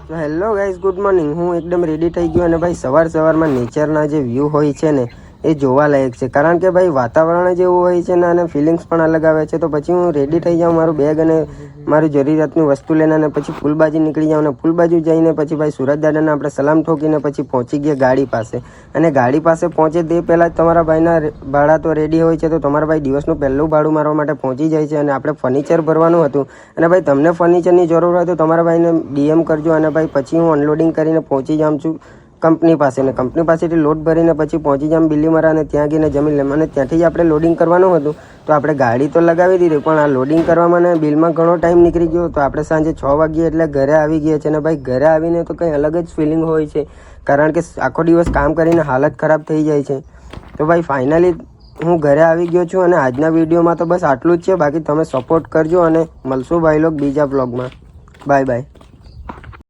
તો hello guys, good morning. હું એકદમ રેડી થઈ ગયો અને ભાઈ સવારમાં નેચરના જે વ્યૂ હોય છે ને એ જોવા લાયક છે. કારણ કે ભાઈ વાતાવરણ જ એવું હોય છે ને અને ફિલિંગ્સ પણ અલગ આવે છે. તો પછી હું રેડી થઈ જાઉં, મારું બેગ અને મારી જરૂરિયાતની વસ્તુ લઈને અને પછી ફૂલબાજી નીકળી જાઉં અને ફૂલબાજુ જઈને પછી ભાઈ સુરત દાદાને આપણે સલામ ઠોકીને પછી પહોંચી ગયા ગાડી પાસે. અને ગાડી પાસે પહોંચે તે પહેલાં જ તમારા ભાઈના ભાડા તો રેડી હોય છે. તો તમારા ભાઈ દિવસનું પહેલું ભાડું મારવા માટે પહોંચી જાય છે અને આપણે ફર્નિચર ભરવાનું હતું. અને ભાઈ તમને ફર્નિચરની જરૂર હોય તો તમારા ભાઈને DM કરજો. અને ભાઈ પછી હું અનલોડિંગ કરીને પહોંચી જાઉં છું કંપની પાસે. ને કંપની પાસેથી લોડ ભરીને પછી પહોંચી જામ બિલીમરા અને ત્યાં ગઈને જમી લેમ. અને ત્યાંથી જ આપણે લોડિંગ કરવાનું હતું. તો આપણે ગાડી તો લગાવી દીધી, પણ આ લોડિંગ કરવામાં અને બિલમાં ઘણો ટાઈમ નીકળી ગયો. તો આપણે સાંજે 6 વાગ્યે એટલે ઘરે આવી ગયા છે. અને ભાઈ ઘરે આવીને તો કંઈ અલગ જ ફિલિંગ હોય છે, કારણ કે આખો દિવસ કામ કરીને હાલત ખરાબ થઈ જાય છે. તો ભાઈ ફાઇનલી હું ઘરે આવી ગયો છું. અને આજના વિડીયોમાં તો બસ આટલું જ છે. બાકી તમે સપોર્ટ કરજો અને મળશું ભાઈ લોગ બીજા બ્લોગમાં. Bye bye.